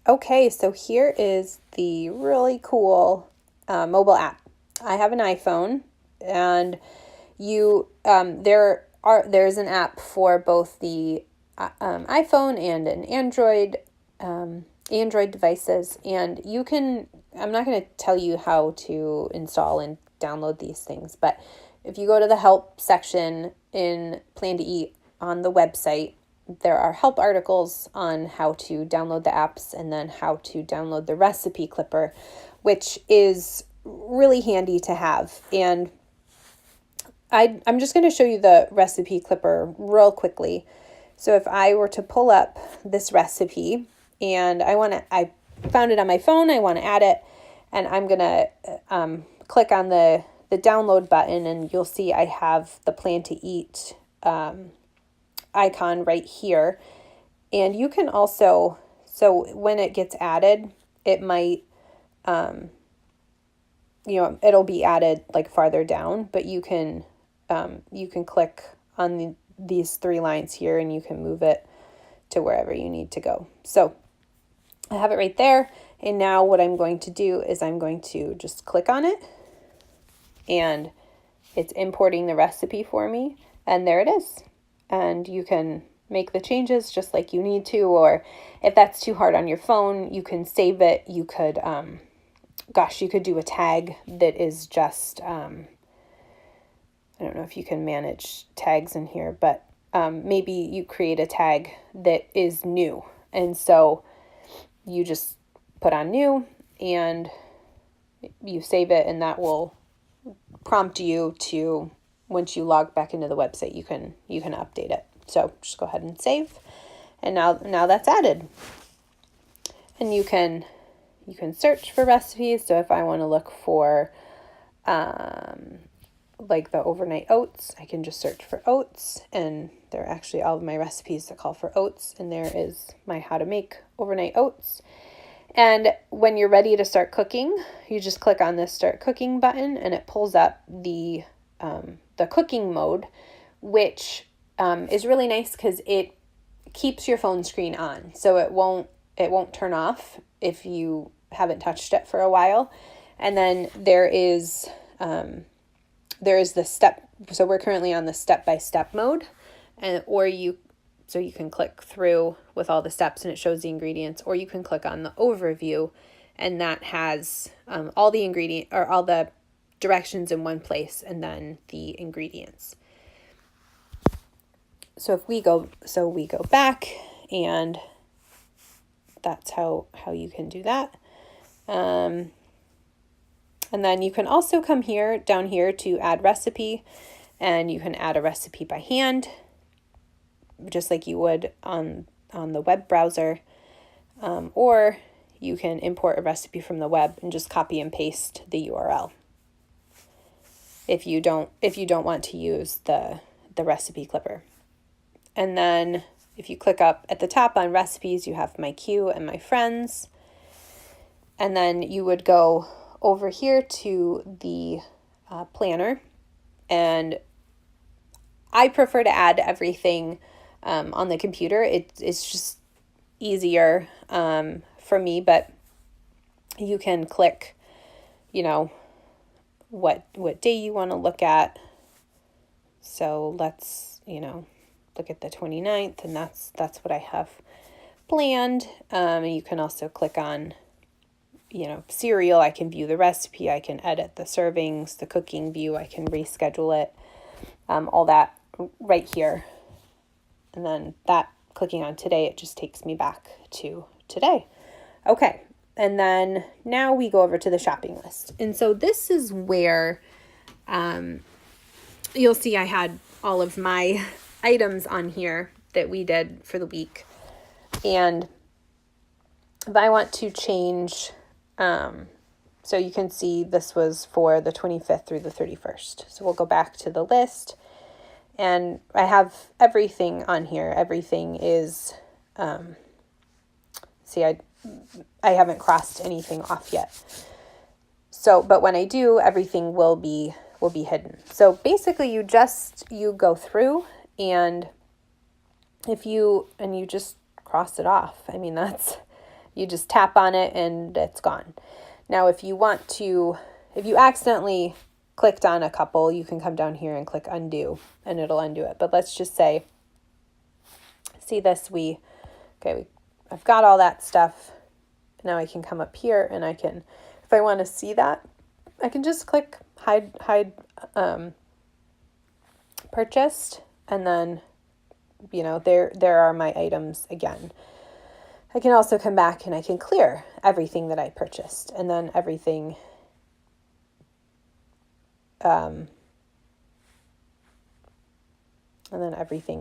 Okay, so here is the really cool mobile app. I have an iPhone, and there's an app for both the iPhone and an Android devices, and you can. I'm not going to tell you how to install and download these things, but if you go to the help section in Plan to Eat on the website, there are help articles on how to download the apps and then how to download the recipe clipper, which is really handy to have. And I'm just going to show you the recipe clipper real quickly. So if I were to pull up this recipe and I found it on my phone, I want to add it, and I'm going to click on the download button, and you'll see I have the Plan to Eat icon right here. And you can also, so when it gets added, it might, it'll be added like farther down, but you can click on these three lines here and you can move it to wherever you need to go. So I have it right there. And now what I'm going to do is I'm going to just click on it, and it's importing the recipe for me. And there it is. And you can make the changes just like you need to, or if that's too hard on your phone, you can save it. You could, you could do a tag that is just, I don't know if you can manage tags in here, but maybe you create a tag that is new. And so you just put on new and you save it, and that will prompt you to, once you log back into the website, you can update it. So just go ahead and save. And now that's added. And you can search for recipes. So if I want to look for like the overnight oats, I can just search for oats, and there are actually all of my recipes that call for oats, and there is my how to make overnight oats. And when you're ready to start cooking, you just click on this start cooking button, and it pulls up the cooking mode, which is really nice because it keeps your phone screen on, so it won't turn off if you haven't touched it for a while. And then there is the step. So we're currently on the step-by-step mode, so you can click through with all the steps and it shows the ingredients, or you can click on the overview, and that has all the directions in one place and then the ingredients. So we go back, and that's how you can do that. And then you can also come down here to add recipe, and you can add a recipe by hand, just like you would on the web browser, or you can import a recipe from the web and just copy and paste the URL. If you don't want to use the recipe clipper. And then if you click up at the top on recipes, you have my queue and my friends. And then you would go over here to the planner, and I prefer to add everything on the computer. It's just easier for me, but you can click, what day you want to look at. So let's, look at the 29th, and that's what I have planned. And you can also click on, cereal. I can view the recipe. I can edit the servings, the cooking view. I can reschedule it, all that right here. And then clicking on today, it just takes me back to today. Okay. And then now we go over to the shopping list. And so this is where you'll see I had all of my items on here that we did for the week. And if I want to change, so you can see this was for the 25th through the 31st. So we'll go back to the list, and I have everything on here. Everything is, I haven't crossed anything off yet. So, but when I do, everything will be hidden. So basically you go through, and you just cross it off. I mean, You just tap on it and it's gone. Now, if you accidentally clicked on a couple, you can come down here and click undo and it'll undo it. But let's just say, see this, I've got all that stuff. Now I can come up here and I can, if I want to see that, I can just click hide purchased, and then, there are my items again. I can also come back and I can clear everything that I purchased, and then everything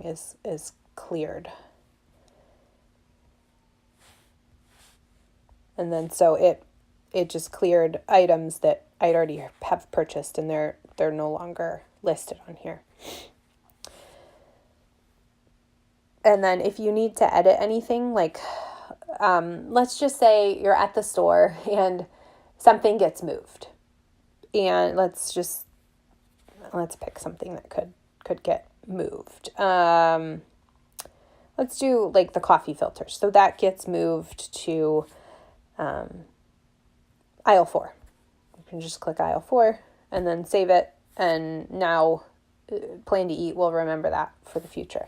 is cleared. And then so it just cleared items that I'd already have purchased, and they're no longer listed on here. And then if you need to edit anything, like let's just say you're at the store and something gets moved, and let's pick something that could get moved. Let's do like the coffee filters. So that gets moved to aisle 4. You can just click aisle 4 and then save it. And now Plan to Eat will remember that for the future.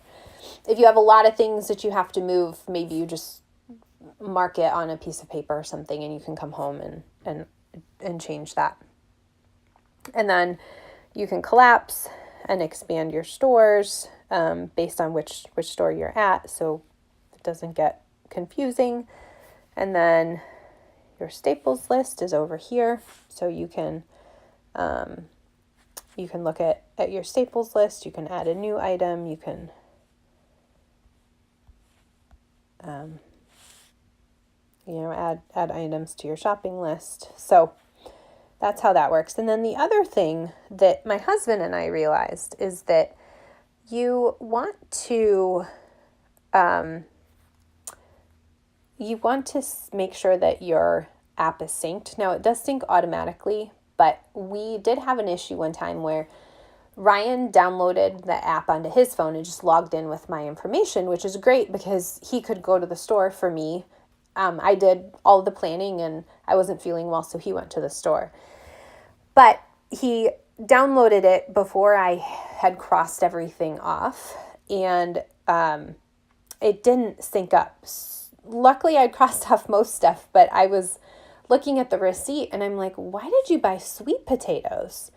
If you have a lot of things that you have to move, maybe you just mark it on a piece of paper or something, and you can come home and change that. And then you can collapse and expand your stores based on which store you're at, so it doesn't get confusing. And then your staples list is over here, so you can look at your staples list. You can add a new item. You can add items to your shopping list. So that's how that works. And then the other thing that my husband and I realized is that you want to make sure that your app is synced. Now, it does sync automatically, but we did have an issue one time where Ryan downloaded the app onto his phone and just logged in with my information, which is great because he could go to the store for me. I did all of the planning and I wasn't feeling well, so he went to the store. But he downloaded it before I had crossed everything off, and it didn't sync up. Luckily, I'd crossed off most stuff, but I was looking at the receipt and I'm like, why did you buy sweet potatoes?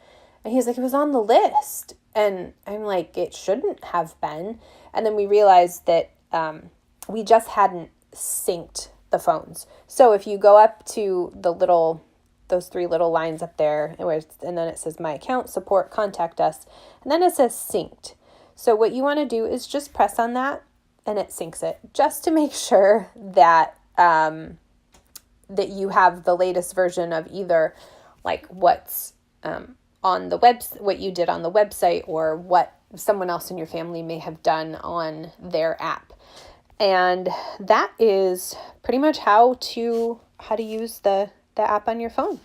And he's like, it was on the list. And I'm like, it shouldn't have been. And then we realized that we just hadn't synced the phones. So if you go up to those 3 little lines up there, and then it says my account, support, contact us, and then it says synced. So what you want to do is just press on that and it syncs it, just to make sure that that you have the latest version of either like what's on the what you did on the website, or what someone else in your family may have done on their app. And that is pretty much how to use the app on your phone.